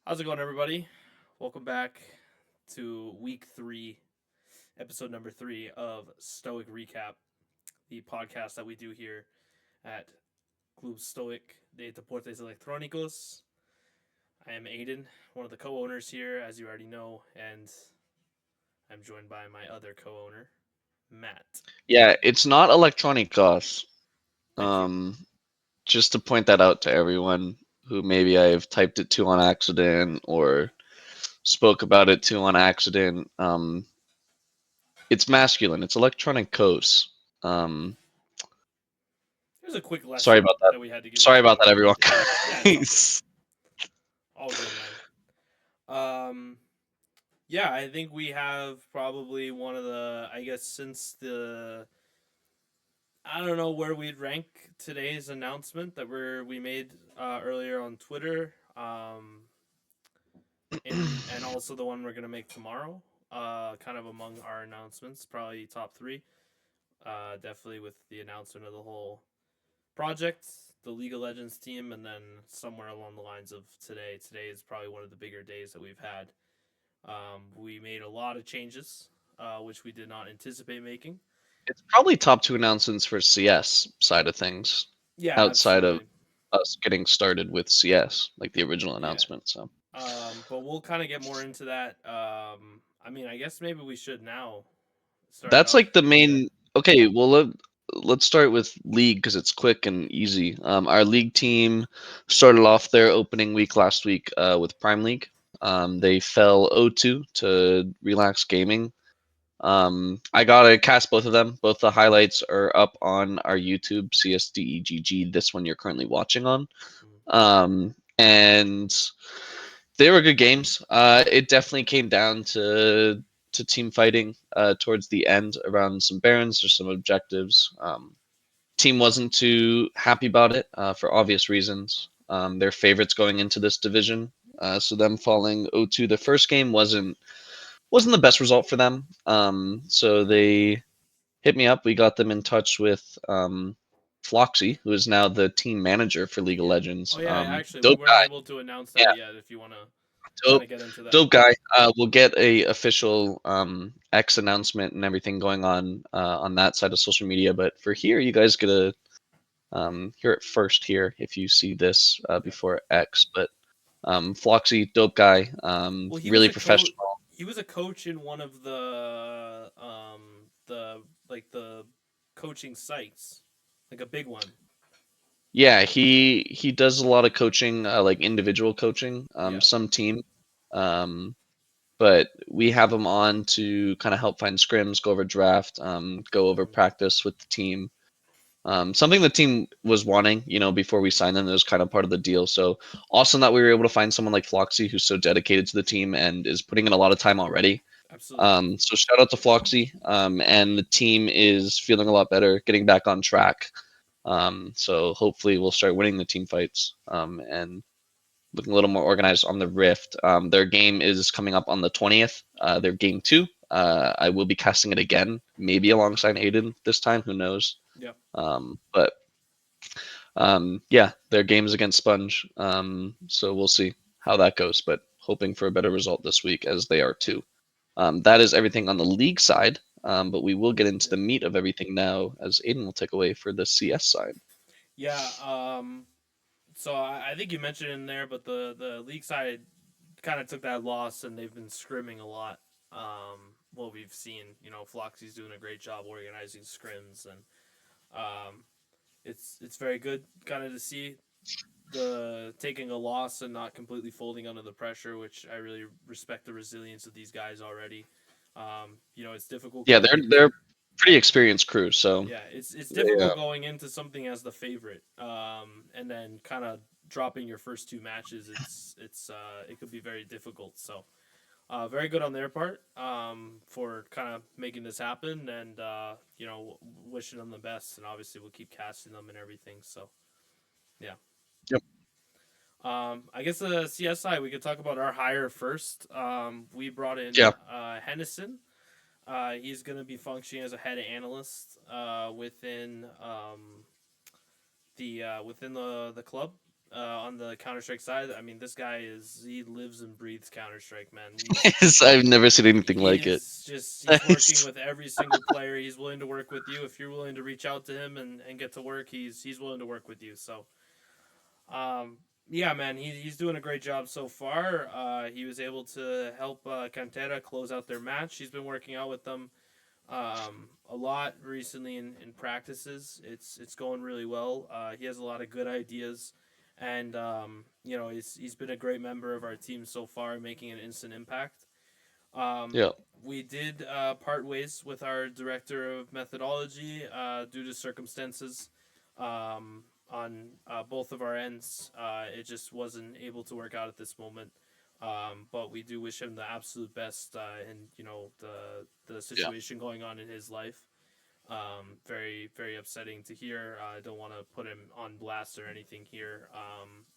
How's it going, everybody? Welcome back to week 3, episode number 3 of Stoic Recap, the podcast that we do here at Club Stoic de Deportes Electrónicos. I am Aiden, one of the co owners here, as you already know, and I'm joined by my other co owner, Matt. Yeah, it's not electronic gauze. Thank you. Um, just to point that out to everyone who maybe I've typed it to on accident or spoke about it to on accident. It's masculine. It's electronic ghost. Um, Here's a quick sorry lesson about that. that we had to give Sorry about everybody. that, everyone. Yeah, it's all good. All good, man. Yeah, I think we have probably one of the. I guess since the. I don't know where we'd rank today's announcement that we made earlier on Twitter, and also the one we're gonna make tomorrow. Kind of among our announcements, probably top three. Definitely with the announcement of the whole project, the League of Legends team, and then somewhere along the lines of today. Today is probably one of the bigger days that we've had. We made a lot of changes, which we did not anticipate making. It's probably top two announcements for CS side of things, Yeah, outside of absolutely. us getting started with CS, like the original Yeah. announcement. So But we'll kind of get more into that. I mean, I guess maybe we should now start it that's off. like the Yeah. main. Okay, well let's start with league because it's quick and easy. Our league team started off their opening week last week with Prime League. They fell 0-2 to Relax Gaming. I gotta cast both of them. Both the highlights are up on our YouTube CSDEGG. This one you're currently watching on. Mm. And they were good games. It definitely came down to team fighting towards the end around some barons or some objectives. Team wasn't too happy about it for obvious reasons. They're favorites going into this division, so them falling 0-2 the first game wasn't the best result for them. So they hit me up. We got them in touch with Floxy, who is now the team manager for League of Yeah. Legends. Oh yeah. Actually, we Dope weren't guy. able to announce Yeah, that yet. If you want to kind dope, of get into that. dope guy. We'll get a official X announcement and everything going on that side of social media. But for here, you guys get to hear it first here if you see this Yeah. before X. But Floxy, dope guy, Well, he was really a coach. professional. He was a coach in one of the like the coaching sites, like a big one. Yeah, he does a lot of coaching, like individual coaching, Yeah. some team. Um, but we have him on to kind of help find scrims, go over draft, go over Mm-hmm. practice with the team. Something the team was wanting, before we signed them. It was kind of part of the deal. So awesome that we were able to find someone like Floxy who's so dedicated to the team and is putting in a lot of time already. Absolutely. So shout out to Floxy. And the team is feeling a lot better, getting back on track. So hopefully we'll start winning the team fights and looking a little more organized on the Rift. Their game is coming up on the 20th. Their game two. I will be casting it again, maybe alongside Aiden this time. Who knows? Yeah. But yeah, their game is against Sponge. So we'll see how that goes. But hoping for a better result this week as they are too. That is everything on the league side. But we will get into Yeah. the meat of everything now, as Aiden will take away for the CS side. Yeah. So I think you mentioned in there, but the league side kind of took that loss, and they've been scrimming a lot. What we've seen, Floxy's doing a great job organizing scrims, and um, it's very good kind of to see the taking a loss and not completely folding under the pressure, which I really respect the resilience of these guys already. It's difficult Yeah, going they're into. pretty experienced crew, so Yeah, it's they, difficult going into something as the favorite, and then kind of dropping your first two matches. It could be very difficult. So very good on their part for kind of making this happen, and wishing them the best. And obviously, we'll keep casting them and everything. So yeah. yep, I guess the CSI we could talk about our hire first. We brought in yeah, Hennison. He's going to be functioning as a head analyst within the club. on the Counter Strike side. I mean, this guy is he lives and breathes Counter Strike, man. I've never seen anything like it. He's just he's working with every single player. He's willing to work with you if you're willing to reach out to him and get to work. He's willing to work with you. So yeah, man, he's doing a great job so far. He was able to help Cantera close out their match. He's been working out with them a lot recently in practices. It's going really well. He has a lot of good ideas, and he's been a great member of our team so far, making an instant impact. Um, Yeah, we did part ways with our director of methodology due to circumstances on both of our ends. It just wasn't able to work out at this moment. But we do wish him the absolute best in the yeah. situation going on in his life. Very very upsetting to hear. I don't want to put him on blast or anything here.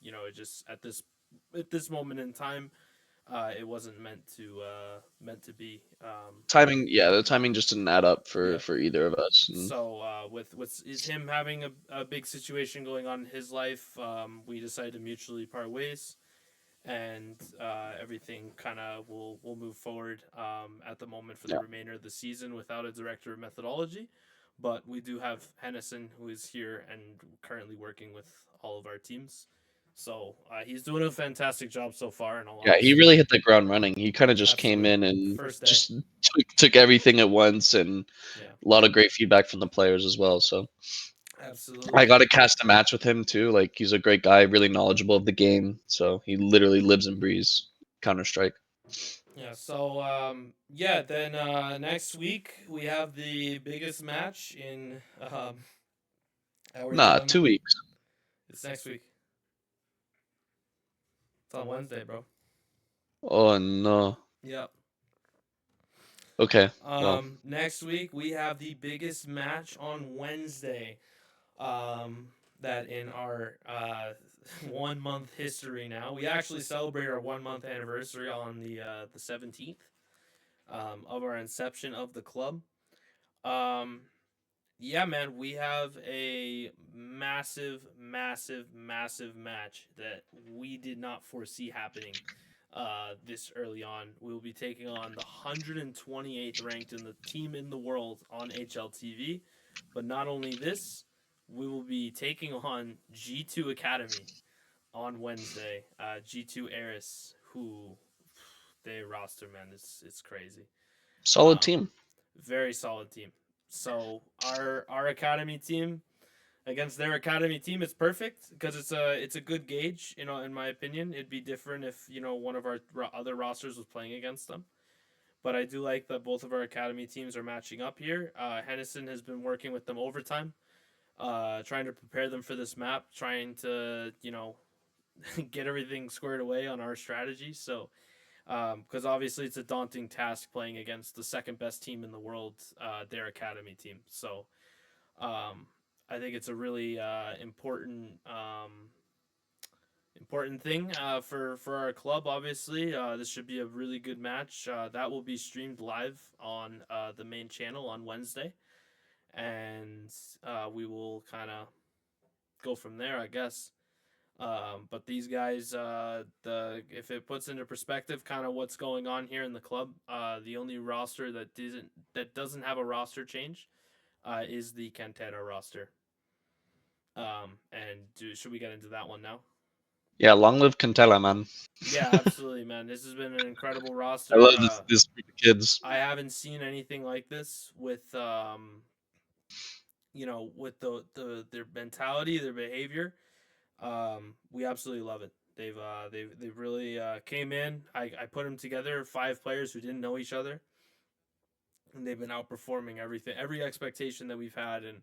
It just at this moment in time, it wasn't meant to be. Timing, yeah, the timing just didn't add up Yeah. for either of us. And So with is him having a big situation going on in his life, we decided to mutually part ways, and everything kind of will move forward at the moment for the yeah, remainder of the season without a director of methodology. But we do have Hennison, who is here and currently working with all of our teams. So he's doing a fantastic job so far, in all yeah, he honesty. really hit the ground running. He kind of just came Absolutely. in and First day. just took everything at once, and Yeah. a lot of great feedback from the players as well. So I Absolutely. got to cast a match with him too. Like he's a great guy, really knowledgeable of the game. So he literally lives and breathes Counter Strike. Yeah. So yeah. Then next week we have the biggest match in our Nah, young. 2 weeks. It's next week. It's on Wednesday, bro. Oh no. Yep. Okay. Well, Next week we have the biggest match on Wednesday. Um, that in our 1 month history now, we actually celebrate our 1 month anniversary on the 17th of our inception of the club. Um, yeah, man, we have a massive, massive, massive match that we did not foresee happening this early on. We will be taking on the 128th ranked in the team in the world on HLTV. But not only this, we will be taking on G2 Academy on Wednesday. G2 Eris, who they roster, man, it's crazy. solid Um, team. Very solid team. So our academy team against their academy team, it's perfect because it's a good gauge. In my opinion, it'd be different if one of our other rosters was playing against them. But I do like that both of our academy teams are matching up here. Hennison has been working with them overtime, trying to prepare them for this map, trying to get everything squared away on our strategy. So because obviously it's a daunting task playing against the second best team in the world, their academy team. So um, I think it's a really important thing for our club. Obviously, this should be a really good match. That will be streamed live on the main channel on Wednesday, and we will kind of go from there, I guess. But these guys, the if it puts into perspective, kind of what's going on here in the club, the only roster that doesn't have a roster change, is the Cantera roster. And should we get into that one now? Yeah, long live Cantella, man. Yeah, absolutely, man. This has been an incredible I love roster. this group of kids. I haven't seen anything like this with with their mentality, their behavior. We absolutely love it. They've really came in. I put them together, 5 players who didn't know each other, and they've been outperforming every expectation that we've had. And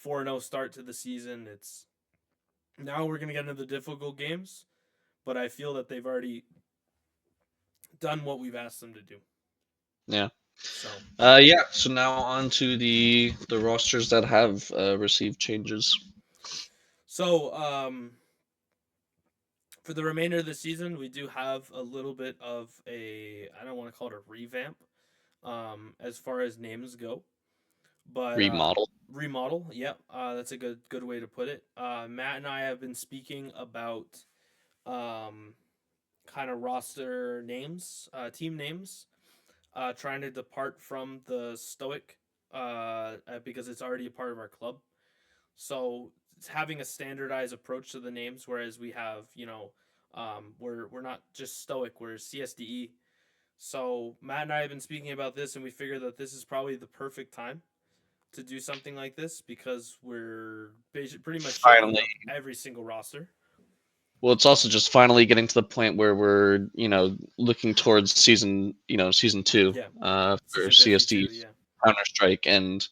4-0 start to the season. It's now we're gonna get into the difficult games, but I feel that they've already done what we've asked them to do. Yeah. So Yeah. So now on to the rosters that have received changes. so for the remainder of the season, we do have a little bit of a I don't want to call it a revamp as far as names go, but Remodel. Remodel. Yep, that's a good way to put it. Matt and I have been speaking about um, kind of roster names, team names, trying to depart from the Stoic because it's already a part of our club. So it's having a standardized approach to the names, whereas we have, we're not just Stoic, we're CSDE. So Matt and I have been speaking about this, and we figured that this is probably the perfect time to do something like this because we're pretty much shaking Finally. up every single roster. Well, it's also just finally getting to the point where we're, looking towards season two, Yeah, for season 52. CSD's Yeah. Counter Strike, and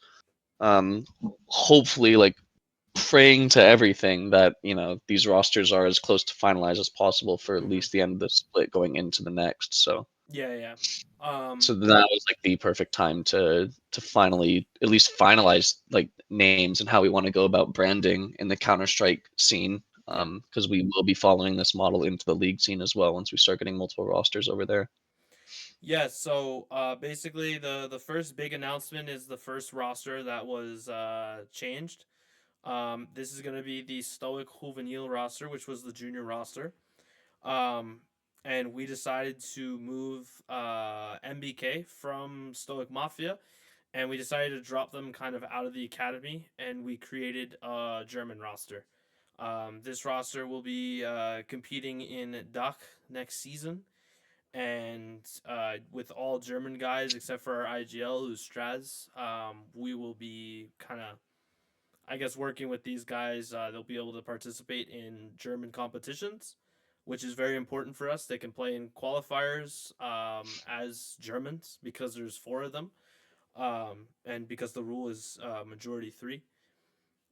um, hopefully, like, praying to everything that these rosters are as close to finalized as possible for at Mm-hmm. least the end of the split going into the next. Yeah, yeah. So that was like the perfect time to finally at least finalize like names and how we want to go about branding in the Counter Strike scene. Yeah. Because we will be following this model into the league scene as well once we start getting multiple rosters over there. Yeah, so basically the first big announcement is the first roster that was changed. This is going to be the Stoic Juvenil roster, which was the junior roster. Um, and we decided to move MBK from Stoic Mafia, and we decided to drop them kind of out of the academy, and we created a German roster. This roster will be competing in DACH next season, and with all German guys except for our IGL, who's Straz, we will be kind of, I guess, working with these guys. They'll be able to participate in German competitions, which is very important for us. They can play in qualifiers as Germans because there's four of them, and because the rule is majority three.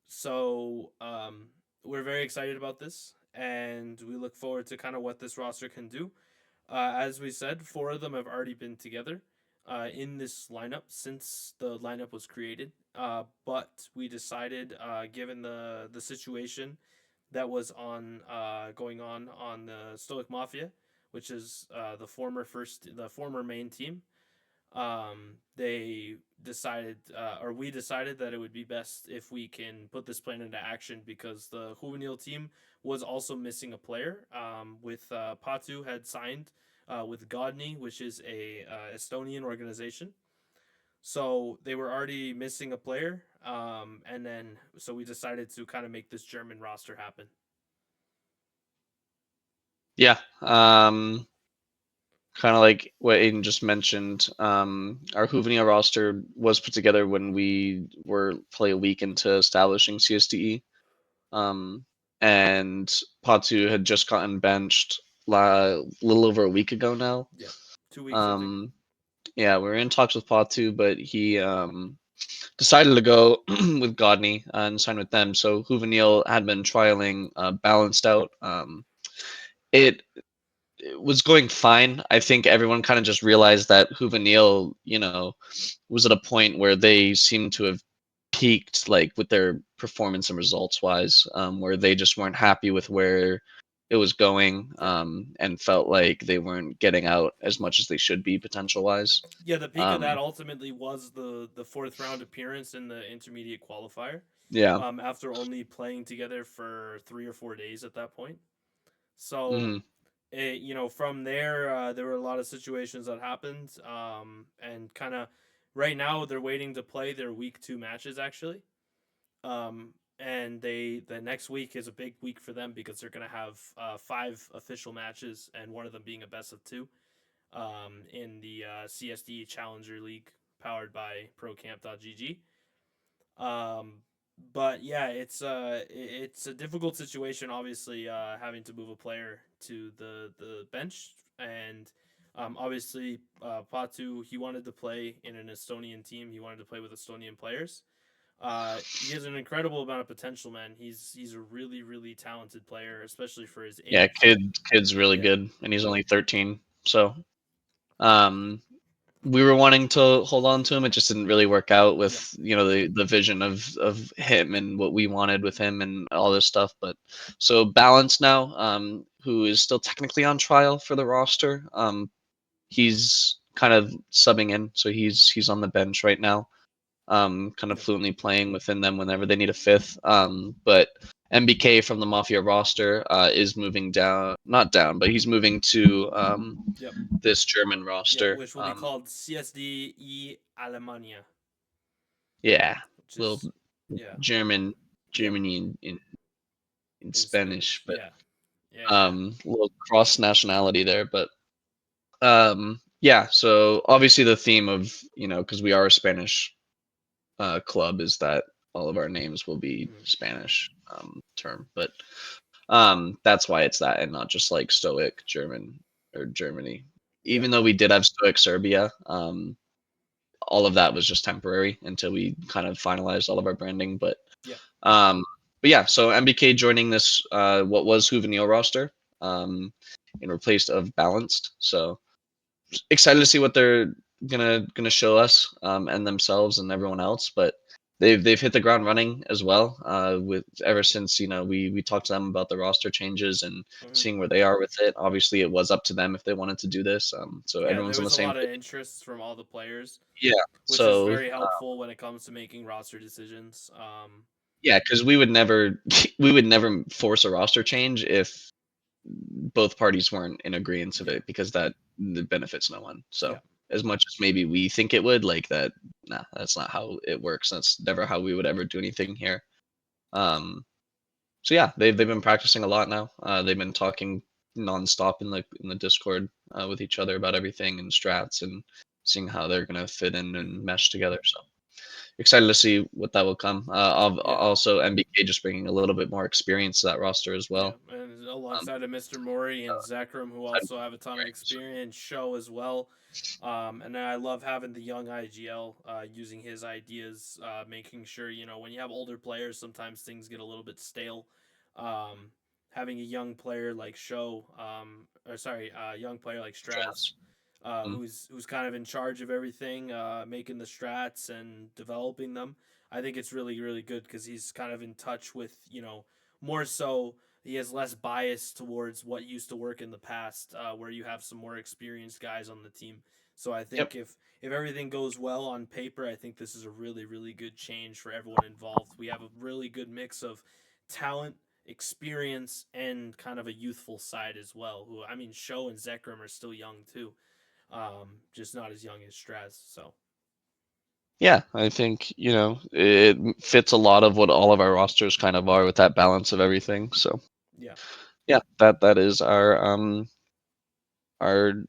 So we're very excited about this, and we look forward to kind of what this roster can do. As we said, four of them have already been together in this lineup since the lineup was created. But we decided, given the situation that was on going on the Stoic Mafia, which is the former main team, they decided, or we decided that it would be best if we can put this plan into action because the juvenile team was also missing a player. With Patu had signed with Godny, which is a Estonian organization. So they were already missing a player, and then so we decided to kind of make this German roster happen. Yeah. Kind of like what Aiden just mentioned, our Juvenile roster was put together when we were probably a week into establishing CSDE. Um, and Patu had just gotten benched a little over a week ago now. Yeah, 2 weeks I think. Um, yeah, we were in talks with Patu, but he decided to go with Godney and sign with them. So Juvenile had been trialing Balanced Out. It was going fine. I think everyone kind of just realized that Juvenile, was at a point where they seemed to have peaked, like with their performance and results wise, where they just weren't happy with where it was going, Yeah. and felt like they weren't getting out as much as they should be potential wise. Yeah, the peak of that Um, ultimately was the fourth round appearance in the intermediate qualifier. yeah. After only playing together for 3 or 4 days at that point. So, Hmm. from there, there were a lot of situations that happened, and kind of right now they're waiting to play their week two matches actually. And the next week is a big week for them because they're gonna have five official matches, and one of them being a best of two in the CSD Challenger League powered by ProCamp.gg. Um, but yeah, it's a difficult situation. Obviously, having to move a player to the bench, and obviously, Patu, he wanted to play in an Estonian team. He wanted to play with Estonian players. He has an incredible amount of potential, man. He's a really really talented player, especially for his Yeah, age. kid's really Yeah, good, and he's only 13. So, um, we were wanting to hold on to him. It just didn't really work out yeah, with the vision of him and what we wanted with him and all this stuff. But so Balance now, who is still technically on trial for the roster, he's kind of subbing in, so he's on the bench right now. kind of Yep. fluently playing within them whenever they need a fifth. But MBK from the Mafia roster is moving down, not down, but he's moving to Yep. this German Yep. roster. Which will be called CSDE Alemania, Yeah, which little is yeah. German, Yep. Germany in In Spanish, Spanish. but Yeah. Yeah. Yeah. little cross nationality there. But yeah, so obviously the theme of, because we are a Spanish club, is that all of our names will be Mhm. Spanish term, but that's why it's that and not just like Stoic German or Germany. Yeah. Even though we did have Stoic Serbia, all of that was just temporary until we kind of finalized all of our branding. Yeah. Um, but yeah, so MBK joining this what was Juvenil roster um, in replace of Balanced. So excited to see what they're gonna show us and themselves and everyone else. But they've hit the ground running as well. With ever since we talked to them about the roster changes and Mhm. seeing where they are with it. Obviously, it was up to them if they wanted to do this. So Yeah. There everyone's on the was a same lot of page. interests from all the players, Yeah. which is So very helpful when it comes to making roster decisions. yeah, because we would never we would never force a roster change if both parties weren't in agreement of Yeah. it, because that benefits no one. So Yeah. as much as maybe we think it would, like that, nah, that's not how it works. That's never how we would ever do anything here. Um, so yeah, they've been practicing a lot now. They've been talking nonstop in the Discord with each other about everything and strats and seeing how they're gonna fit in and Hmm. mesh together. So excited to see what that will come. Yeah. Also, MBK just bringing a little bit more experience to that roster as Yeah, well. and Um, alongside of Mr. Mori and Zekrom, who excited also for have a ton of experience. experience, show as well. And I love having the young IGL using his ideas, making sure, when you have older players, sometimes things get a little bit stale. Um, Having a young player like young player like Straz, Strats. Mm. who's kind of in charge of everything, making the strats and developing them. I think it's really really good because he's kind of in touch with more so he has less bias towards what used to work in the past, where you have some more experienced guys on the team. So I Yep. think if everything goes well on paper, I think this is a really really good change for everyone involved. We have a really good mix of talent, experience, and kind of a youthful side as well. Who I mean, Show and Zekrom are still young too, just not as young as Straz. So Yeah, I think, it fits a lot of what all of our rosters kind of are with that balance of everything. So yeah. yeah, that is our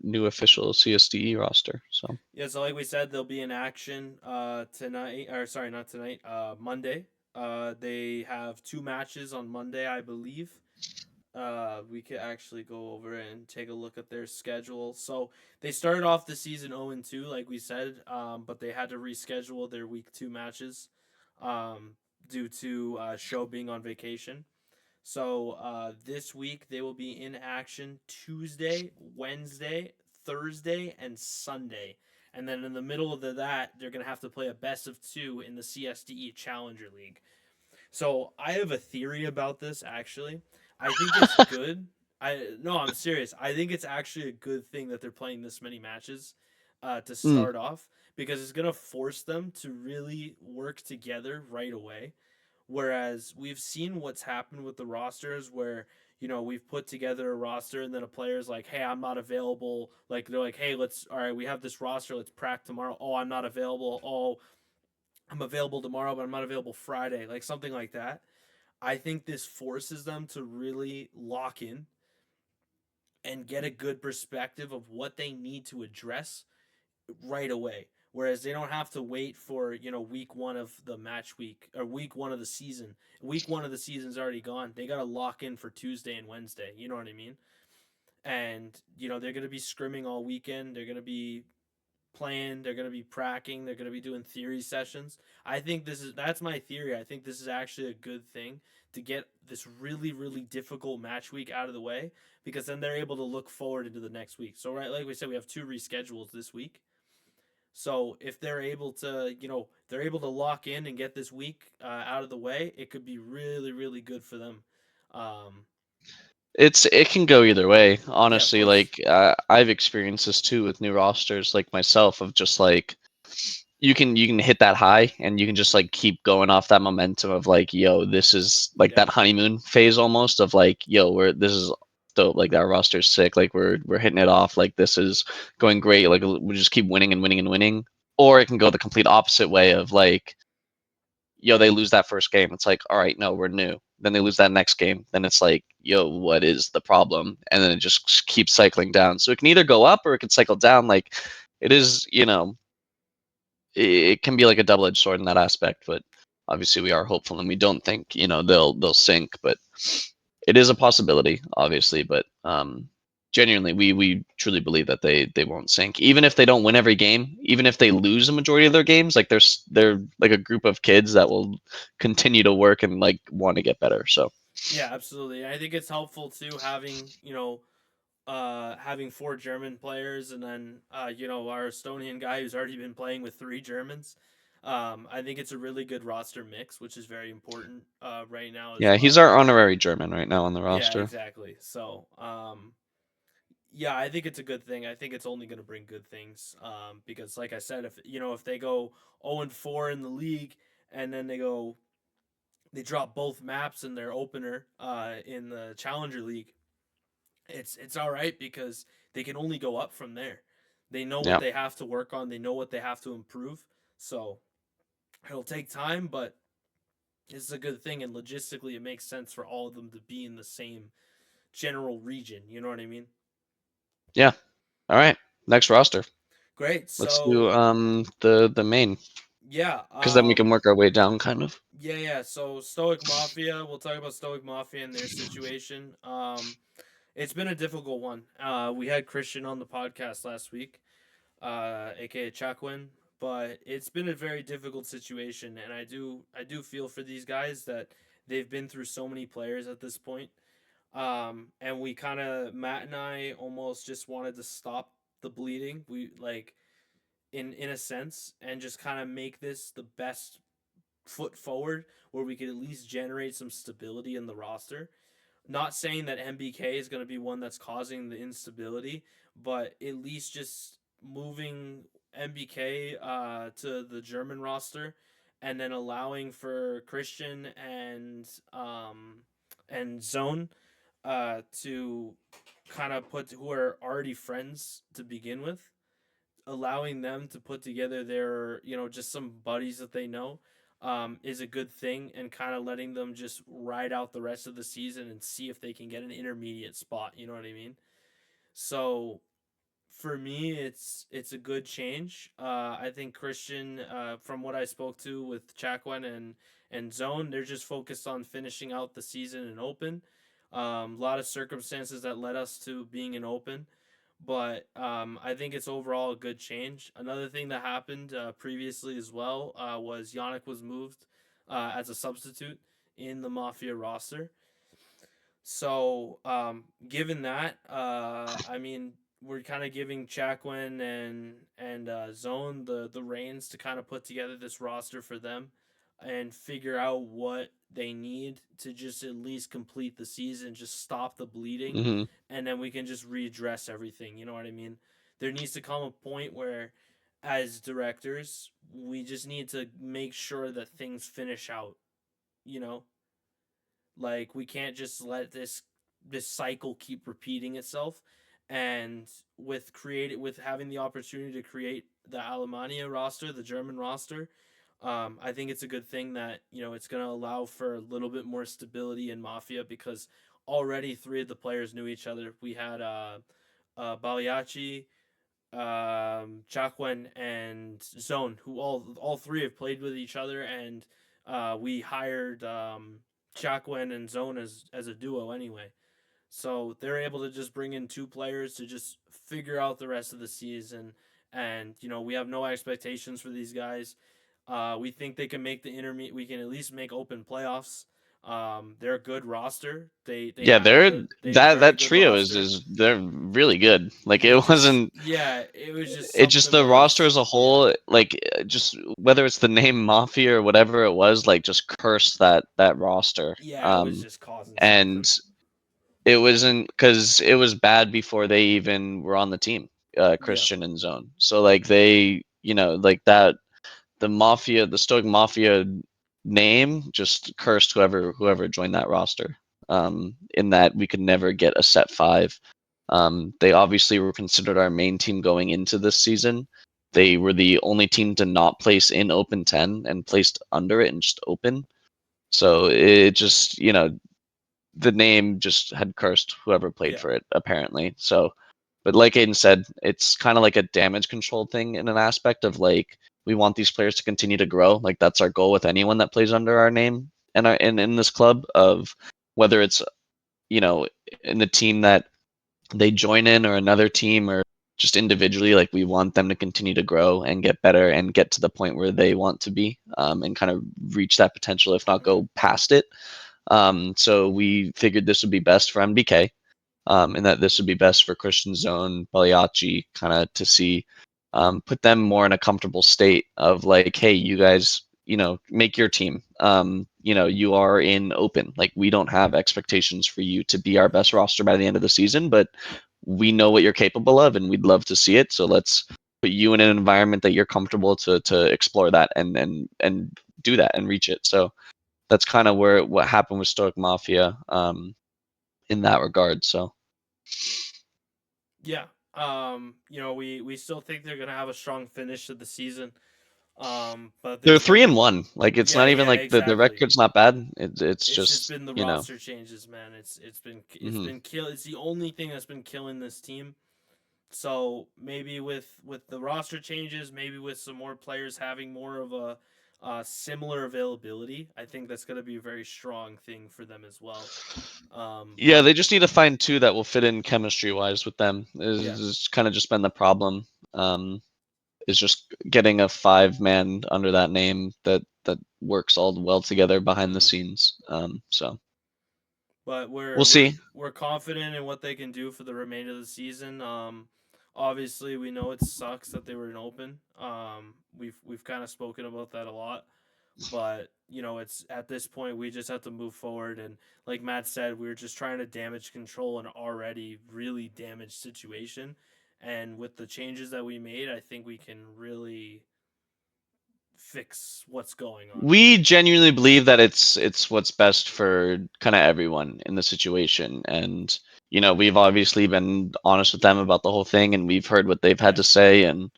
new official CSDE roster. So Yeah, so like we said, they'll be in action tonight, or sorry, not tonight, Monday. They have two matches on Monday, I believe. We could actually go over and take a look at their schedule. So they started off the season 0-2, like we said, but they had to reschedule their week 2 matches um, due to Show being on vacation. So this week they will be in action Tuesday, Wednesday, Thursday, and Sunday. And then in the middle of that, they're going to have to play a best of two in the CSDE Challenger League. So I have a theory about this actually. I think it's good. I'm serious. I think it's actually a good thing that they're playing this many matches to mm, start off because it's gonna force them to really work together right away. Whereas we've seen what's happened with the rosters where we've put together a roster and then a player's like, hey, I'm not available. Like they're like, hey, all right, we have this roster, let's prac tomorrow. Oh, I'm not available. Oh, I'm available tomorrow, but I'm not available Friday. Like something like that. I think this forces them to really lock in and get a good perspective of what they need to address right away. Whereas they don't have to wait for, week one of the match week or week one of the season. Week one of the season's already gone. They got to lock in for Tuesday and Wednesday. You know what I mean? And, they're going to be scrimming all weekend. They're going to be playing, they're going to be pracking, they're going to be doing theory sessions. I think that's my theory. I think this is actually a good thing to get this really really difficult match week out of the way because then they're able to look forward into the next week. So right, like we said, we have two reschedules this week. So if they're able to, they're able to lock in and get this week out of the way, it could be really really good for them. Um, it can go either way, yeah, of honestly. course. Like I've experienced this too with new rosters, like myself, of just like you can hit that high and you can just like keep going off that momentum of like, yo, this is like Yeah. that honeymoon phase almost of like, yo, we're this is dope, like that roster's sick, like we're hitting it off, like this is going great, like we just keep winning and winning and winning. Or it can go the complete opposite way of like, yo, they lose that first game. It's like, all right, no, we're new. Then they lose that next game. Then it's like, yo, what is the problem? And then it just keeps cycling down. So it can either go up or it can cycle down. Like it is, it can be like a double-edged sword in that aspect. But obviously, we are hopeful, and we don't think they'll sink. But it is a possibility, obviously. But genuinely, we truly believe that they won't sink, even if they don't win every game, even if they lose a majority of their games. Like they're like a group of kids that will continue to work and like want to get better. So Yeah, absolutely. I think it's helpful too having, having four German players and then our Estonian guy who's already been playing with three Germans. I think it's a really good roster mix, which is very important right now as yeah, he's well. our honorary German right now on the Yeah, roster. exactly. So, yeah, I think it's a good thing. I think it's only going to bring good things because, like I said, if they go 0-4 in the league and then they drop both maps in their opener in the Challenger League, it's all right because they can only go up from there. They know what Yeah, they have to work on. They know what they have to improve. So it'll take time, but it's a good thing. And logistically, it makes sense for all of them to be in the same general region. You know what I mean? yeah. All right, next roster. Great. Let's do So the main, yeah, because then we can work our way down, kind of. yeah. So Stoic Mafia. We'll talk about Stoic Mafia and their situation. It's been a difficult one. We had Christian on the podcast last week, aka Chakwin. But it's been a very difficult situation, and I do feel for these guys that they've been through so many players at this point. And we kind of Matt and I almost just wanted to stop the bleeding. We like in a sense, and just kind of make this the best foot forward where we could at least generate some stability in the roster. Not saying that MBK is going to be one that's causing the instability, but at least just moving MBK to the German roster, and then allowing for Christian and Zone to kind of put who are already friends to begin with, allowing them to put together their just some buddies that they know is a good thing, and kind of letting them just ride out the rest of the season and see if they can get an intermediate spot. You know what I mean? So for me, it's a good change. I think Christian, from what I spoke to with Chakwan and Zone, they're just focused on finishing out the season in open. A lot of circumstances that led us to being in open, but I think it's overall a good change. Another thing that happened previously as well was Yannick was moved as a substitute in the Mafia roster. So, given that, I mean, we're kind of giving Chakwin and Zone the reins to kind of put together this roster for them and figure out what they need to just at least complete the season, just stop the bleeding, Hmm. and then we can just readdress everything. You know what I mean? There needs to come a point where, as directors, we just need to make sure that things finish out. You know, like we can't just let this cycle keep repeating itself. And with having the opportunity to create the Alemania roster, the German roster, I think it's a good thing that it's going to allow for a little bit more stability in Mafia because already three of the players knew each other. We had Baliachi, Chakwen, and Zone, who all three have played with each other, and we hired Chakwen and Zone as a duo anyway. So they're able to just bring in two players to just figure out the rest of the season, and we have no expectations for these guys. We think they can make the intermediate. We can at least make open playoffs. They're a good roster. Yeah, they have a very that good trio roster. is they're really good. Like We it just wasn't yeah, it was just it just something the that roster was as a yeah. whole, like just whether it's the name Mafia or whatever it was, like just cursed that roster. Yeah, it was just causing And something. it wasn't because it was bad before they even were on the team, Yeah. Christian and Zone. So like they, like that. the mafia, the Stoic Mafia name just cursed whoever joined that roster. In that we could never get a set five. They obviously were considered our main team going into this season. They were the only team to not place in Open 10 and placed under it and just open. So it just, the name just had cursed whoever played Yeah. for it, apparently. So, but like Aiden said, it's kind of like a damage control thing in an aspect of like, we want these players to continue to grow. Like that's our goal with anyone that plays under our name and in this club of whether it's, you know, in the team that they join in or another team or just individually, like we want them to continue to grow and get better and get to the point where they want to be, and kind of reach that potential, if not Hmm. go past it. So we figured this would be best for MBK, and that this would be best for Christian Zone, Pagliacci, kind of to see, put them more in a comfortable state of like, hey, you guys, make your team. You are in open. Like we don't have expectations for you to be our Hmm. best roster by the end of the season, but we know what you're capable of, and we'd love to see it. So let's put you in an environment that you're comfortable to explore that and do that and reach it. So that's kind of where what happened with Stoic Mafia, in that regard. So Yeah. We still think they're gonna have a strong finish to the season. But they're there's three been and one. Like it's yeah, not even yeah, like the exactly. record's not bad. It's It's just just been the roster changes, man. It's mhm. been kill. It's the only thing that's been killing this team. So maybe with the roster changes, maybe with some more players having more of a similar availability, I think that's going to be a very strong thing for them as well. Yeah, they just need to find two that will fit in chemistry wise with them. Yeah. Is kind of just been the problem. Is just getting a 5 man under that name that works all well together behind the Hmm. scenes. So But we're we'll we're see. we're confident in what they can do for the remainder of the season. Obviously we know it sucks that they were in open. We've kind of spoken about that a lot. But it's at this point we just have to move forward, and like Matt said, we are just trying to damage control an already really damaged situation, and with the changes that we made, I think we can really fix what's going on. We genuinely believe that it's what's best for kind of everyone in the situation, and we've obviously been honest with them about the whole thing, and we've heard what they've had Yeah. to say, and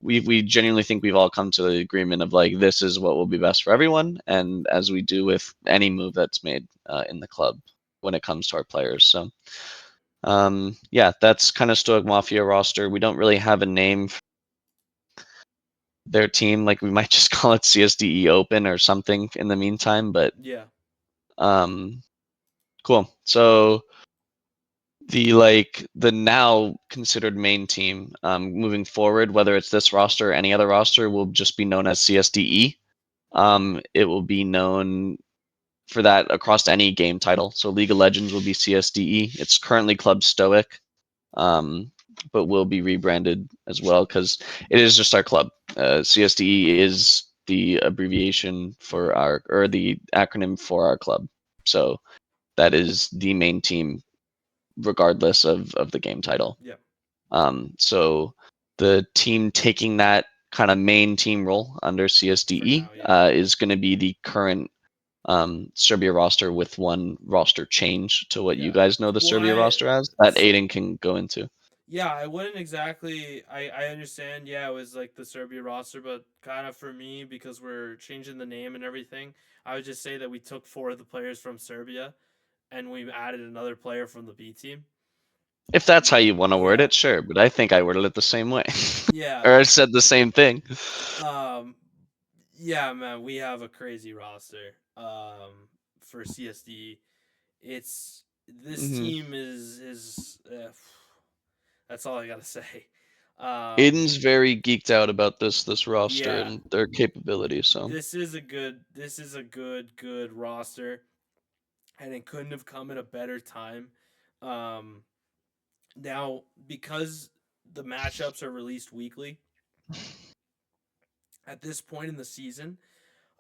we genuinely think we've all come to the agreement of like this is what will be best for everyone, and as we do with any move that's made in the club when it comes to our players. So yeah, that's kind of Stoic Mafia roster. We don't really have a name for their team. Like we might just call it CSDE Open or something in the meantime, but Yeah. um, cool. So the now considered main team, moving forward, whether it's this roster or any other roster, will just be known as CSDE. It will be known for that across any game title. So League of Legends will be CSDE. It's currently Club Stoic, um, but will be rebranded as well because it is just our club. CSDE is the abbreviation for Hmm. our, or the acronym for our club. So that is the main team regardless of the game title. Yeah. So the team taking that kind of main team role under For CSDE now, yeah. is going to be the current Serbia roster with one roster change to what you Yeah. guys know the Well, Serbia I roster as that so Aiden can go into. yeah, I wouldn't exactly. I understand. Yeah, it was like the Serbia roster, but kind of for me because we're changing the name and everything. I would just say that we took four of the players from Serbia, and we added another player from the B team. If that's how you want to word Yeah, it, sure, but I think I worded it the same way. yeah, Or I said the same thing. um, yeah, man. We have a crazy roster. For CSD, it's this Hmm. team is. That's all I gotta say. Um, Aiden's very geeked out about this roster yeah, and their capabilities, so this is a good roster, and it couldn't have come at a better time. Um, Now because the matchups are released weekly at this point in the season,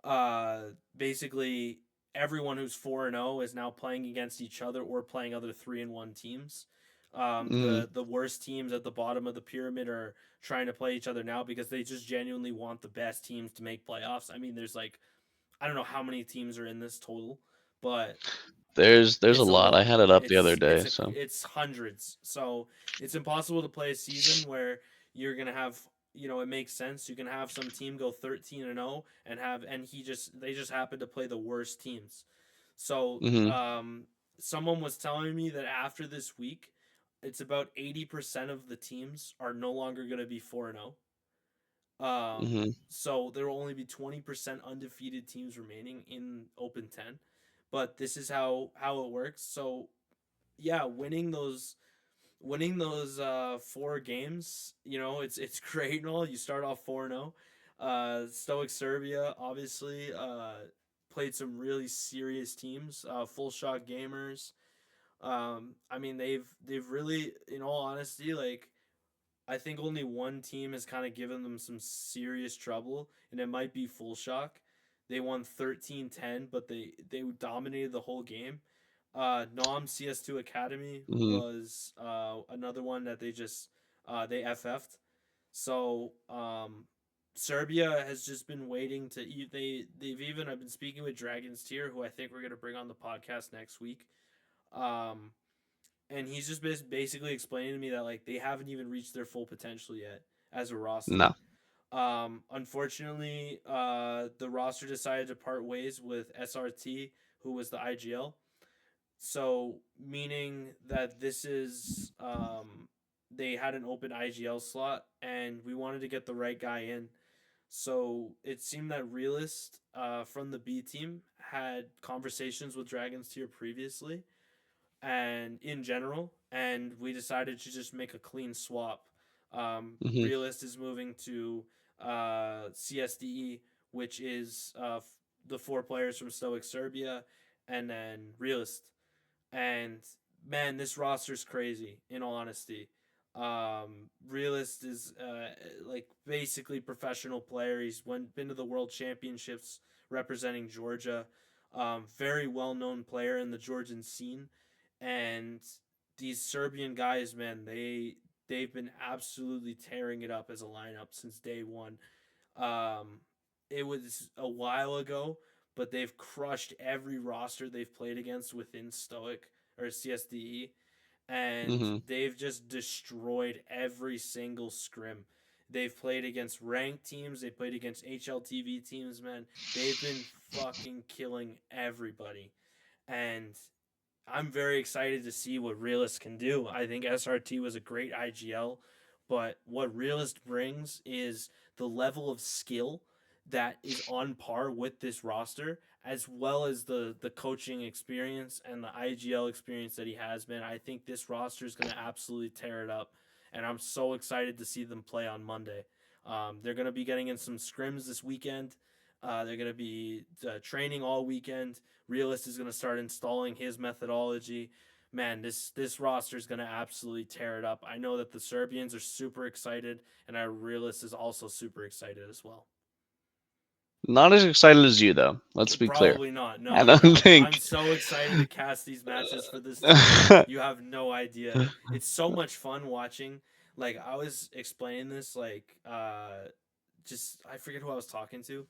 uh, basically everyone who's 4-0 is now playing against each other or playing other 3-1 teams. Mm-hmm. The worst teams at the bottom of the pyramid are trying to play each other now because they just genuinely want the best teams to make playoffs. I mean, there's like I don't know how many teams are in this total, but There's a it's a lot. I lot. had it up the other day. So. It's hundreds. So it's impossible to play a season where you're gonna have it makes sense. You can have some team go 13-0 and they just happen to play the worst teams. So Mm-hmm. someone was telling me that after this week, it's about 80% of the teams are no longer gonna be 4-0. Mm-hmm. So there will only be 20% undefeated teams remaining in Open 10. But this is how it works. So yeah, winning those 4 games, it's great and all. You start off 4-0. Stoic Serbia obviously played some really serious teams. Full shot gamers. I mean they've really, in all honesty, like I think only one team has kind of given them some serious trouble, and it might be Full Shock. They won 13-10, but they dominated the whole game. Nom CS2 Academy Mm-hmm. was another one that they FF'd. So Serbia has just been waiting to they've even I've been speaking with Dragon's Tier, who I think we're gonna bring on the podcast next week. Um, and he's just basically explaining to me that like they haven't even reached their full potential yet as a roster. No. Unfortunately, the roster decided to part ways with SRT, who was the IGL. So meaning that this is they had an open IGL slot, and we wanted to get the right guy in. So it seemed that Realist from the B team had conversations with Dragons Tier previously, and in general, and we decided to just make a clean swap. Mm-hmm. Realist is moving to CSDE, which is the 4 players from Stoic Serbia, and then Realist. And man, this roster's crazy. In all honesty, Realist is like basically professional player. Been to the World Championships representing Georgia. Very well known player in the Georgian scene, and these Serbian guys, man, they've been absolutely tearing it up as a lineup since day one. Um, it was a while ago, but they've crushed every roster they've played against within Stoic or CSDE, and Mm-hmm. they've just destroyed every single scrim. They've played against ranked teams. They played against HLTV teams. Man, they've been fucking killing everybody, and I'm very excited to see what Realist can do. I think SRT was a great IGL, but what Realist brings is the level of skill that is on par with this roster, as well as the coaching experience and the IGL experience that he has. Man, I think this roster is going to absolutely tear it up, and I'm so excited to see them play on Monday. They're going to be getting in some scrims this weekend. They're going to be training all weekend. Realist is going to start installing his methodology. Man, this roster is going to absolutely tear it up. I know that the Serbians are super excited, and our Realist is also super excited as well. Not as excited as you though. Let's be clear. Probably not. I No, don't man. I'm think. so excited to cast these matches for this team. You have no idea. It's so much fun watching. Like I was explaining this, like just I forget who I was talking to,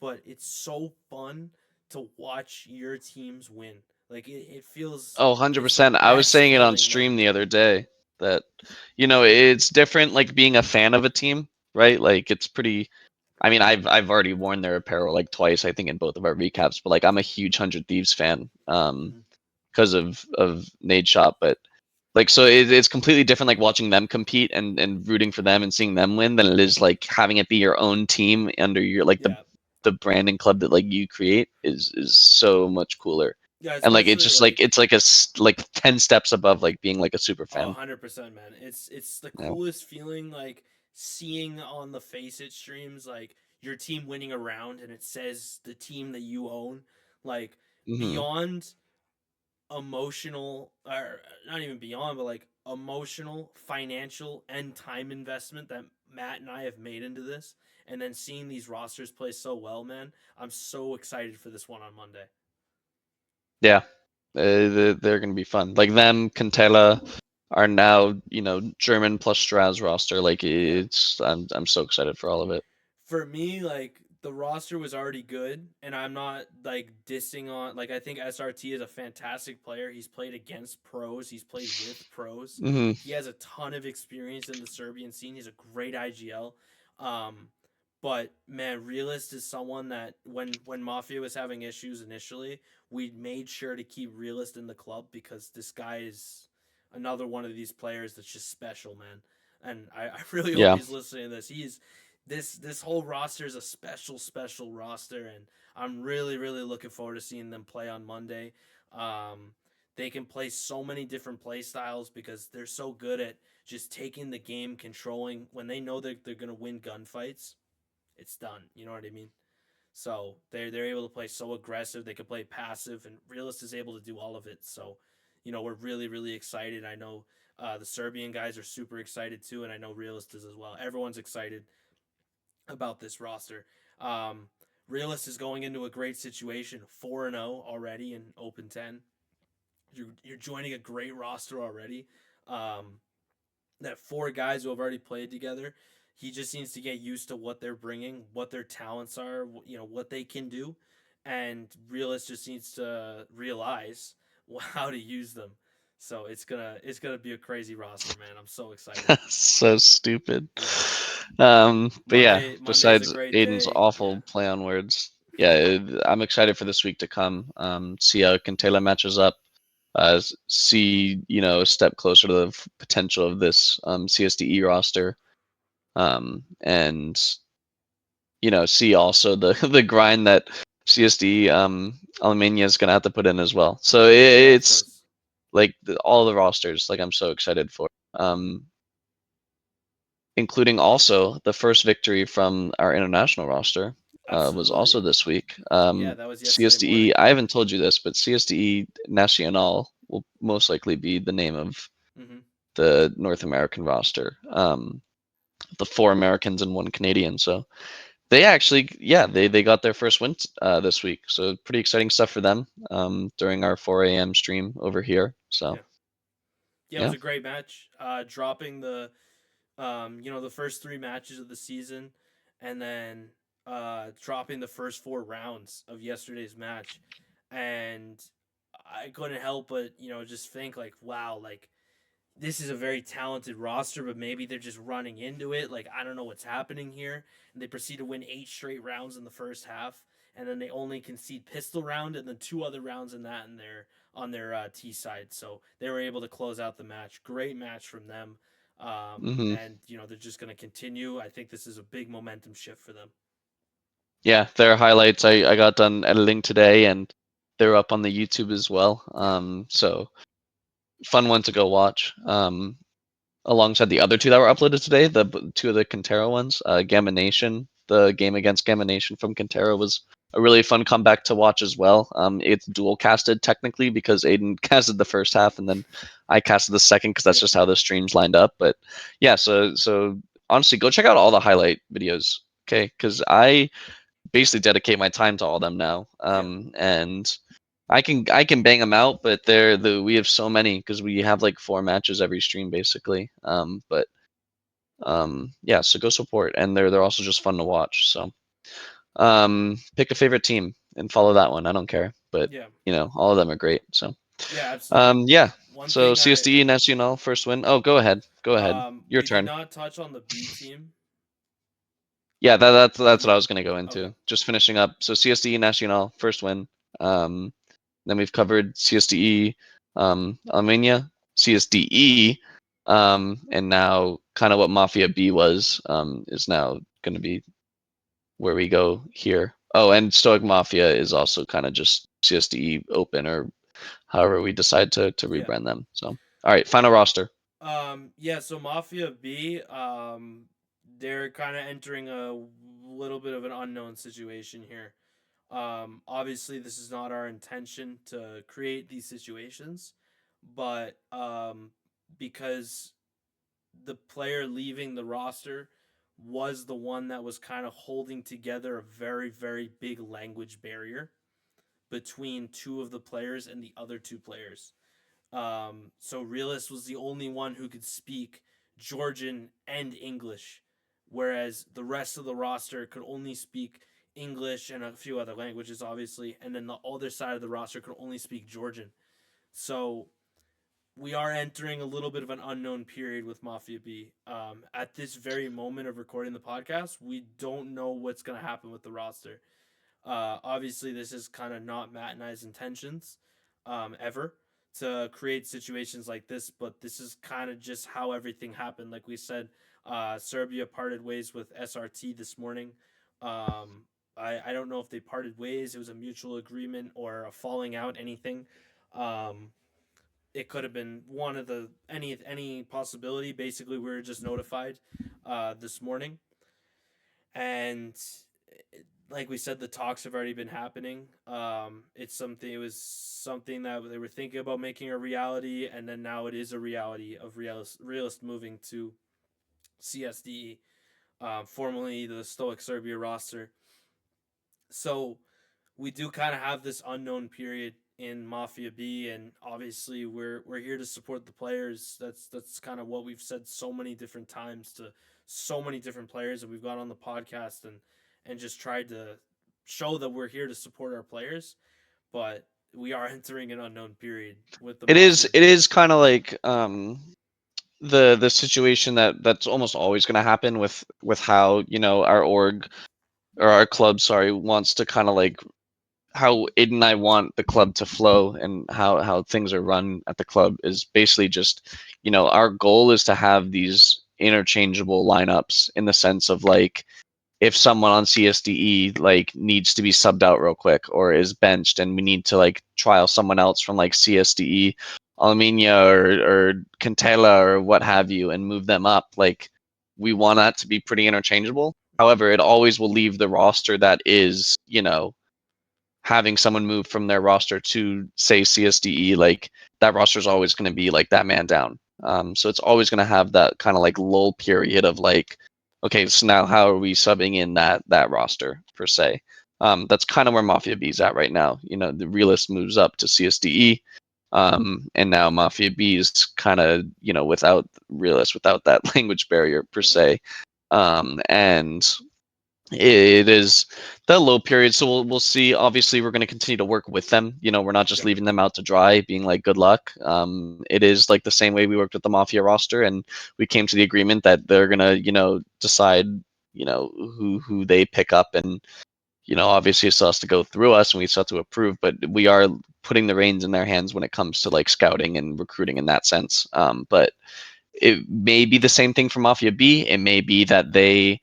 but it's so fun to watch your teams win. Like it feels Oh, it's the 100%. I was best saying it on feeling, man. stream the other day that it's different like being a fan of a team, right? Like it's pretty. I mean, I've already worn their apparel like twice, I think, in both of our recaps. But like, I'm a huge Hundred Thieves fan, Mm-hmm. because of Nade Shop. But like, so it's completely different, like watching them compete and rooting for them and seeing them win than it is like having it be your own team under your like the Yeah, the branding club that like you create is so much cooler. yeah. And like it's Especially just like like it's like like 10 steps above like being like a super oh, fan. 100%, man. It's the Yeah. coolest feeling, like seeing on the Face It streams like your team winning a round and it says the team that you own, like Hmm. beyond emotional, or not even beyond, but like emotional, financial, and time investment that Matt and I have made into this, and then seeing these rosters play so well, man. I'm so excited for this one on Monday. Yeah. They're gonna be fun. Like them, Cantella. our now German plus Straz roster. Like Yeah. it's I'm so excited for all of it. For me, like the roster was already good, and I'm not like dissing on like I think SRT is a fantastic player. He's played against pros, he's played with pros. Hmm. He has a ton of experience in the Serbian scene. He's a great IGL. Um, but man, Realist is someone that when Mafia was having issues initially, we made sure to keep Realist in the club because this guy is another one of these players that's just special, man. And I really hope Yeah. he's listening to this. He's this whole roster is a special roster, and I'm really looking forward to seeing them play on Monday. Um, they can play so many different play styles because they're so good at just taking the game, controlling. When they know they're gonna win gunfights, it's done. You know what I mean? So they're able to play so aggressive. They can play passive, and Realist is able to do all of it. So, we're really excited. I know the Serbian guys are super excited too, and I know Realist is as well. Everyone's excited about this roster. Um, Realist is going into a great situation, 4-0 already in Open 10. You're joining a great roster already. Um, that four guys who have already played together. He just needs to get used to what they're bringing, what their talents are, what they can do, and Realist just needs to realize how to use them. So it's gonna be a crazy roster, man. I'm so excited. So stupid. Yeah, But yeah, Monday's a besides great Aiden's day. Yeah, awful play on words, yeah, I'm excited for this week to come. See how Kintela matches up. See, a step closer to the potential of this CSDE roster. And see also the the grind that CSD Alemania is gonna have to put in as well. So yeah, of it's course, like all the rosters. Like I'm so excited for. Including also the first victory from our international roster was also absolutely. this week. Yeah, that was yesterday morning. CSDE. I haven't told you this, but CSDE Nacional will most likely be the name of Mm-hmm. the North American roster. The four Americans and one Canadian. So they actually, yeah, they got their first win this week. So pretty exciting stuff for them during our 4 a.m. stream over here. So Yeah, yeah, it was yeah. a great match. Dropping the first three matches of the season, and then dropping the first four rounds of yesterday's match, and I couldn't help but just think like, wow, like this is a very talented roster, but maybe they're just running into it. Like I don't know what's happening here, and they proceed to win 8 straight rounds in the first half, and then they only concede pistol round and then two other rounds in that in their on their T side. So they were able to close out the match. Great match from them, Hmm. and they're just going to continue. I think this is a big momentum shift for them. Yeah, their highlights I got done editing today, and they're up on the YouTube as well. Yeah, So fun one to go watch. Alongside the other two that were uploaded today, two of the Quintero ones, Gamma Nation, the game against Gamma Nation from Quintero was a really fun comeback to watch as well. It's dual casted technically because Aiden casted the first half and then I casted the second because that's yeah, just how the streams lined up. But yeah, so honestly, go check out all the highlight videos, okay? Because I basically dedicate my time to all them now. yeah, And I can bang them out, but we have so many because we have like four matches every stream basically. But yeah, so go support, and they're also just fun to watch. So pick a favorite team and follow that one. I don't care, but yeah, all of them are great. So yeah. Absolutely. yeah. One So thing I CSDE Nacional first win. Oh, go ahead. Go ahead. Your we did turn. not touch on the B team. Yeah, that's what I Yeah. was gonna go Okay. into. Just finishing up. So CSDE Nacional first win. Um, Then we've covered CSDE, Armenia, CSDE, and now kind of what Mafia B was is now going to be where we go here. Oh, and Stoic Mafia is also kind of just CSDE Open or however we decide to Yeah. rebrand them. So, all right, final roster. Yeah, so Mafia B, they're kind of entering a little bit of an unknown situation here. Obviously, this is not our intention to create these situations, but because the player leaving the roster was the one that was kind of holding together a very big language barrier between two of the players and the other two players. So Realist was the only one who could speak Georgian and English, whereas the rest of the roster could only speak English and a few other languages, obviously, and then the other side of the roster could only speak Georgian. So we are entering a little bit of an unknown period with Mafia B. At this very moment of recording the podcast, we don't know what's going to happen with the roster. Obviously, this is kind of not Matt and I's intentions ever to create situations like this, but this is kind of just how everything happened. Like we said, Serbia parted ways with SRT this morning. I don't know if they parted ways, it was a mutual agreement or a falling out, anything. Um, it could have been one of the any possibility. Basically, we were just notified this morning, and like we said, the talks have already been happening. It's something. It was something that they were thinking about making a reality, and then now it is a reality of realist moving to CSDE, formerly the Stoic Serbia roster. So we do kind of have this unknown period in Mafia B, and obviously we're here to support the players. That's kind of what we've said so many different times to so many different players that we've got on the podcast, and just tried to show that we're here to support our players. But we are entering an unknown period with the It is Mafia it B. is kind of like the situation that's almost always going to happen with how our org or our club, sorry, wants to kind of like how Aiden and I want the club to flow and how things are run at the club is basically just, our goal is to have these interchangeable lineups in the sense of like if someone on CSDE like needs to be subbed out real quick or is benched and we need to like trial someone else from like CSDE, Alminia or Cantela or what have you and move them up, like we want that to be pretty interchangeable. However, it always will leave the roster that is, having someone move from their roster to say CSDE, like that roster is always going to be like that man down. So it's always going to have that kind of like lull period of like, okay, so now how are we subbing in that roster per se? That's kind of where Mafia B is at right now. The realist moves up to CSDE, and now Mafia B is kind of without realist, without that language barrier per Mm-hmm. se, and it is the low period, so we'll see. Obviously, we're going to continue to work with them. We're not just Yep. leaving them out to dry, being like, "Good luck." It is like the same way we worked with the Mafia roster, and we came to the agreement that they're gonna, decide, who they pick up, and obviously it still has to go through us, and we still have to approve. But we are putting the reins in their hands when it comes to like scouting and recruiting in that sense. But it may be the same thing for Mafia B. It may be that they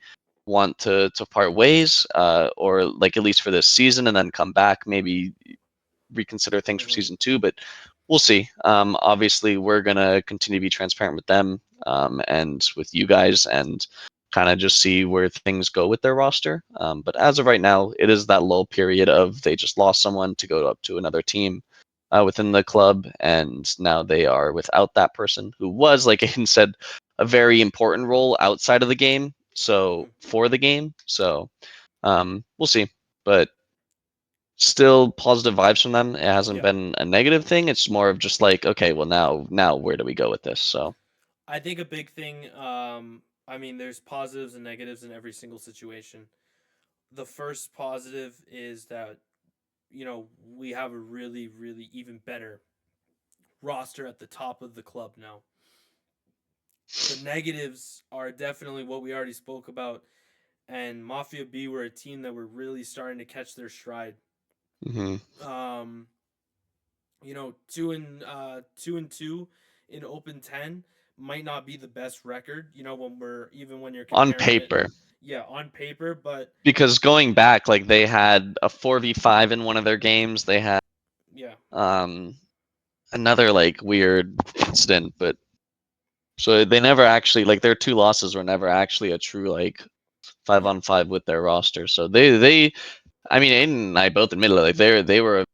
want to part ways, or like at least for this season, and then come back, maybe reconsider things for Mm-hmm. season two. But we'll see. Obviously, we're gonna continue to be transparent with them, and with you guys, and kind of just see where things go with their roster. But as of right now, it is that lull period of they just lost someone to go up to another team within the club, and now they are without that person who was, like Aiden said, a very important role outside of the game. Mm-hmm. So for the game, so we'll see, but still positive vibes from them. It hasn't Yeah. been a negative thing. It's more of just like, okay, well now where do we go with this? So I think a big thing. I mean, there's positives and negatives in every single situation. The first positive is that we have a really really even better roster at the top of the club now. The negatives are definitely what we already spoke about, and Mafia B were a team that were really starting to catch their stride. hmm um 2-2 in open 10 might not be the best record, when you're on comparing it, paper, yeah, on paper, but because going back, like they had a 4v5 in one of their games. They had yeah. um another like weird incident, but so they never actually, like their two losses were never actually a true like five Yeah. on five with their roster. So they I mean Aiden and I both admitted like they were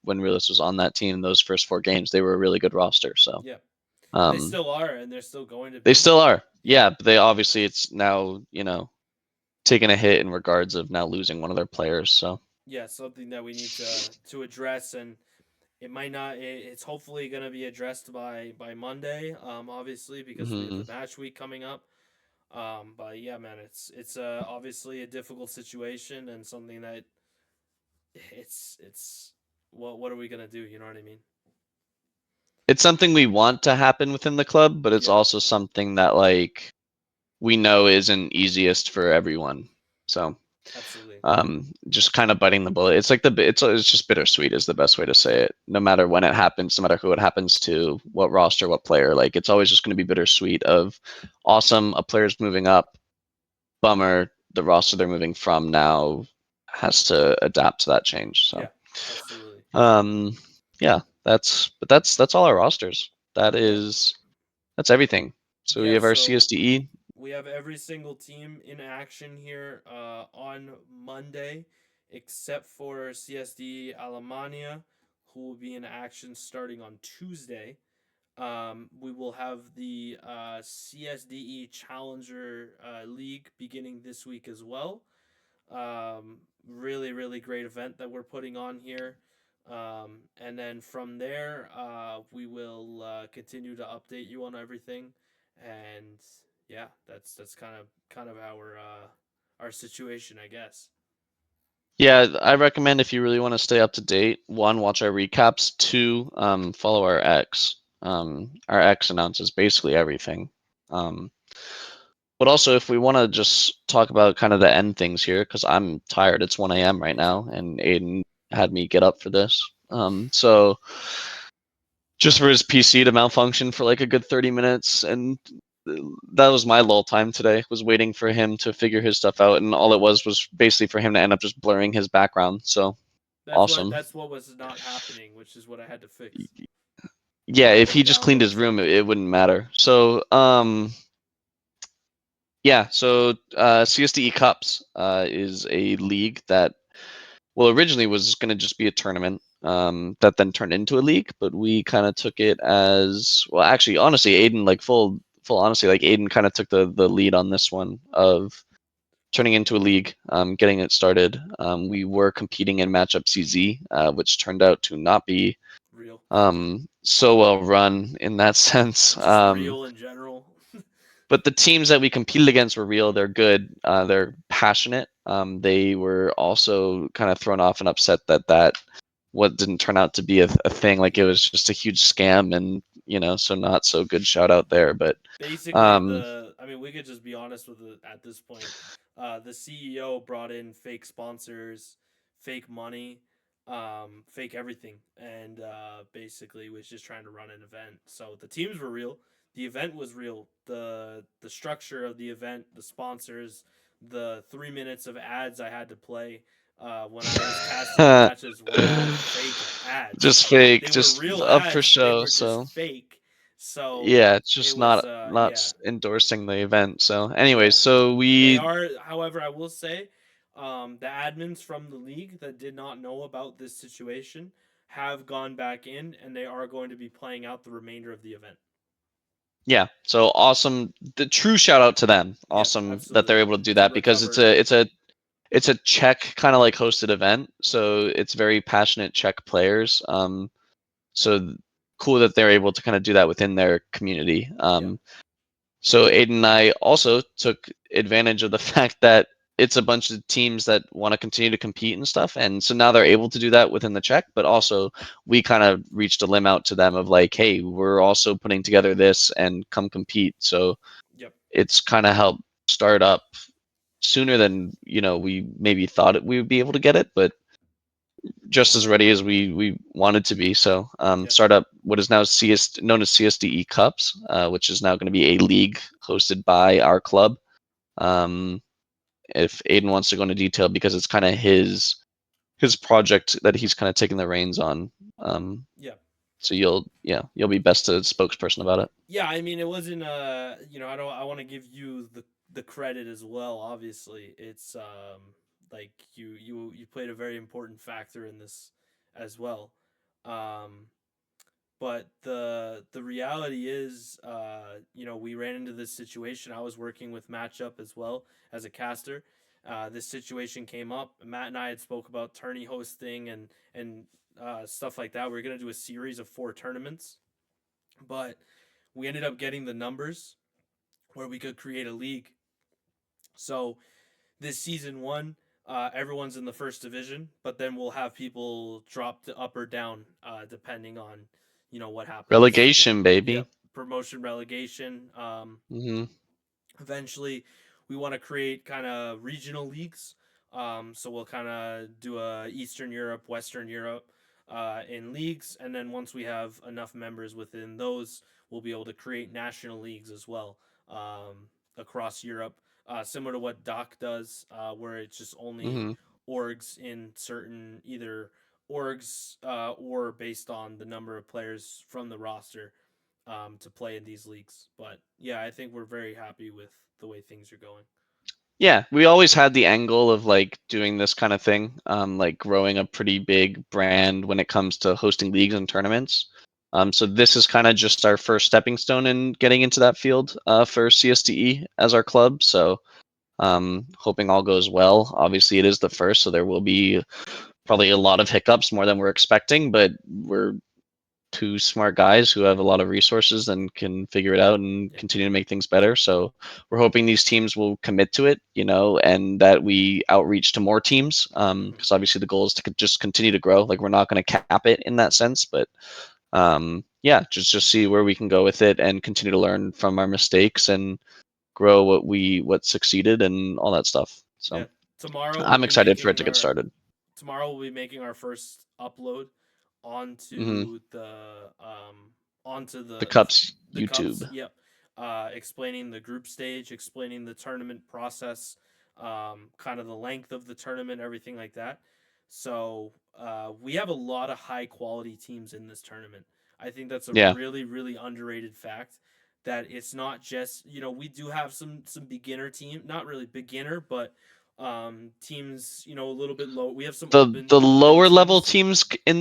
when Realist was on that team those first four games, they were a really good roster. So Yeah, they um still are, and they're still going to they be. still are. Yeah. Yeah, but they obviously it's now, taking a hit in regards of now losing one of their players. So Yeah, something that we need to address, and It might not. It's hopefully going to be addressed by Monday. Obviously because we have Hmm. the match week coming up. But yeah, man, it's obviously a difficult situation and something that it's what are we gonna do? You know what I mean? It's something we want to happen within the club, but it's Yeah, also something that like we know isn't easiest for everyone. So absolutely. just kind of biting the bullet. It's like it's just bittersweet is the best way to say it. No matter when it happens, no matter who it happens to, what roster, what player, like it's always just going to be bittersweet. Of awesome, a player's moving up. Bummer, the roster they're moving from now has to adapt to that change. So Yeah, absolutely. um, yeah, that's all our rosters. Yeah, That's everything. So we yeah. have our So CSDE. we have every single team in action here on Monday, except for CSD Alemania, who will be in action starting on Tuesday. We will have the CSDE Challenger League beginning this week as well. Really, really great event that we're putting on here. And then from there, we will continue to update you on everything. And yeah, that's kind of our situation, I guess. Yeah, I recommend if you really want to stay up to date, one, watch our recaps. Two, follow our X. Our X announces basically everything. Um, but also, if we want to just talk about kind of the end things here, because I'm tired. It's 1 a.m. right Me too. now, and Aiden had me get up for this. So just for his PC to malfunction for like a good 30 minutes, and that was my lull time today. Was waiting for him to figure his stuff out, and all it was basically for him to end up just blurring his background. So awesome. That's what was not happening, which is what I had to fix. Yeah, I had if to he just cleaned download his room, something. it wouldn't matter. So, yeah, so CSDE Cups is a league that, well, originally was going to just be a tournament that then turned into a league, but we kind of took it as, well, actually, honestly, Aiden, like full honesty, like Aiden kind of took the lead on this one of turning into a league, getting it started. We were competing in Matchup CZ, which turned out to not be Real. so well run in that sense. Just real in general. But the teams that we competed against were real. They're good. They're passionate. They were also kind of thrown off and upset that what didn't turn out to be a thing. Like it Yeah. was just a huge scam, and so not so good shout out there. But Basically, um, I mean, we could just be honest with it at this point. The CEO brought in fake sponsors, fake money, fake everything, and basically was just trying to run an event. So the teams were real, the event was real, the structure of the event, the sponsors, the 3 minutes of ads I had to play when I was casting the matches were all fake ads. just fake, They were just real up for ads, they show. were just So fake. So yeah, it's it just was not yeah, endorsing the event. So anyways, yeah. so They we are, however, I will say, the admins from the league that did not know about this situation have gone back in and they are going to be playing out the remainder of the event. yeah, so awesome. The true shout out to them. Yeah, Awesome that they're absolutely. able to do To that because it's recover. a Czech kind of like hosted event, so it's very passionate Czech players. So cool that they're able to kind of do that within their community. Yeah. So Aiden and I also took advantage of the fact that it's a bunch of teams that want to continue to compete and stuff, and so now they're able to do that within the Czech. But also, we kind of reached a limb out to them of like, hey, we're also putting together this and come compete. So Yep. it's kind of helped start up sooner than we maybe thought we would be able to get it, but just as ready as we wanted to be. So Yeah. start up what is now known as CSDE Cups, which is now going to be a league hosted by our club. Um, if Aiden wants to go into detail, because it's kind of his project that he's kind of taking the reins on. Um, Yeah. so you'll be best to spokesperson about it. Yeah, I mean, it wasn't I want to give you the credit as well. Obviously, it's like you played a very important factor in this as well. Um but the reality is we ran into this situation. I was working with matchup as well as a caster, this situation came up. Matt and I had spoke about tourney hosting and stuff like that. We are gonna do a series of 4 tournaments, but we ended up getting the numbers where we could create a league. So this season one, everyone's in the first division, but then we'll have people drop to up or down, depending on what happens. Relegation, baby. Yep, promotion, relegation. Hmm. Eventually, we want to create kind of regional leagues. So we'll kind of do a Eastern Europe, Western Europe in leagues, and then once we have enough members within those, we'll be able to create national leagues as well, across Europe, similar to what Doc does, where it's just only Hmm. orgs in certain either orgs, or based on the number of players from the roster, to play in these leagues. But yeah, I think we're very happy with the way things are going. Yeah, we always had the angle of like doing this kind of thing, like growing a pretty big brand when it comes to hosting leagues and tournaments. So this is kind of just our first stepping stone in getting into that field for CSDE as our club. So hoping all goes well. Obviously, it is the first, so there will be probably a lot of hiccups, more than we're expecting, but we're two smart guys who have a lot of resources and can figure it out and Yeah. continue to make things better. So we're hoping these teams will commit to it, and that we outreach to more teams. Mm-hmm. Because obviously the goal is to just continue to grow. Like we're not going to cap it in that sense, but yeah, just see where we can go with it and continue to learn from our mistakes and grow what succeeded and all that stuff. So Yeah. Tomorrow we'll I'm be excited for it making to get our started. tomorrow we'll be making our first upload Hmm. onto onto The the Cups the cups. YouTube. Yep. Explaining the group stage, explaining the tournament process, kind of the length of the tournament, everything like that. So we have a lot of high quality teams in this tournament. I think that's a Yeah. really really underrated fact. That it's not just we do have some beginner team, not really beginner, but teams a little bit low. We have some The open lower level teams. teams in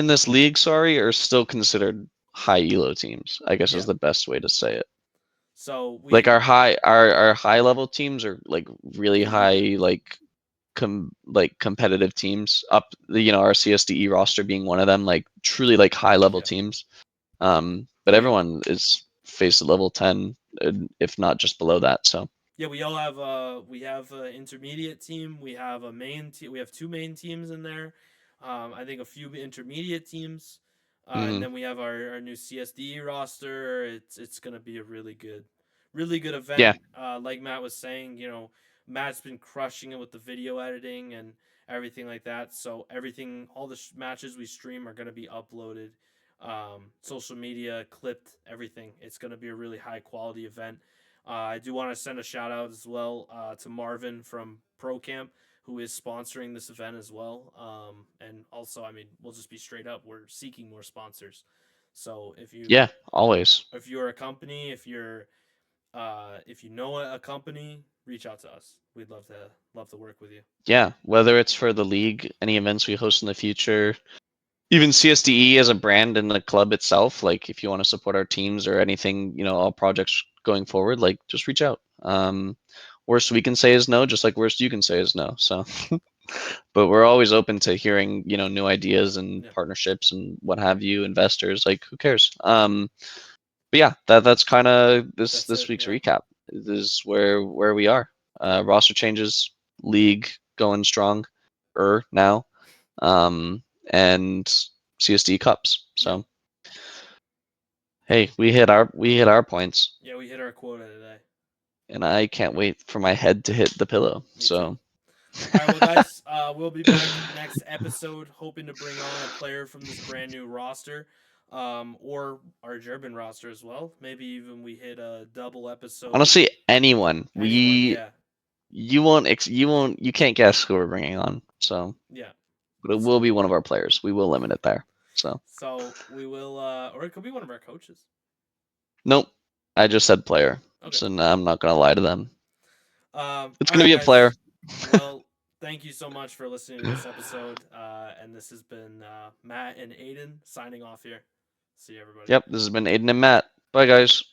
this league, sorry, are still considered high elo teams, I guess Yeah. is the best way to say it. So Like we our high level teams are like really really good. high, like competitive teams. Up our CSDE roster being one of them, like truly like high level Yeah. teams. But We everyone is faced at level 10, if not just below that. So Yeah, we all have we have an intermediate team. We have a main team. We have 2 main teams in there. I think a few intermediate teams, and mhm. then we have our new CSD roster. It's gonna be a really good Yeah, event. Like Matt was saying, Matt's been crushing it with the video editing and everything like that. So everything, all the matches we stream are gonna be uploaded, social media clipped, everything. It's gonna be a really high quality event. I do want to send a shout out as well, to Marvin from Pro Camp, who is sponsoring this event as well. And also, I mean, we'll just be straight up. We're seeking more sponsors. So yeah, always. if you're a company, if you know a company, reach out to us. We'd love to work with you. Yeah, whether it's for the league, any events we host in the future, even CSDE as a brand and the club itself, like if you want to support our teams or anything, all projects going forward, like just reach out. Worst we can say is no, just like worst you can say is no. So, but we're always open to hearing, new ideas and Yeah, partnerships and what have you, investors, like who cares? But yeah, that's kind of that's this it. week's Yeah, recap. This is where we are. yeah, Roster changes, league going strong, now, and CSD cups. yeah, So hey, we hit our points, yeah. We hit our quota today. and I can't wait for my head to hit the pillow. Me too. So All right, well, guys, we'll be back next episode, hoping to bring on a player from this brand new roster, or our German roster as well. Maybe even we hit a double episode. honestly, anyone Anyone, we yeah, you can't guess who we're bringing on. So, yeah. but it will So, be one of our players. We will limit it there. So. so we will, or it could be one of our coaches. Nope. I just said player. Okay. So no, I'm not gonna lie to them. It's All gonna right, be a player. guys. Well, thank you so much for listening to this episode. And this has been Matt and Aiden signing off here. See you, everybody. Yep, this has been Aiden and Matt. Bye guys.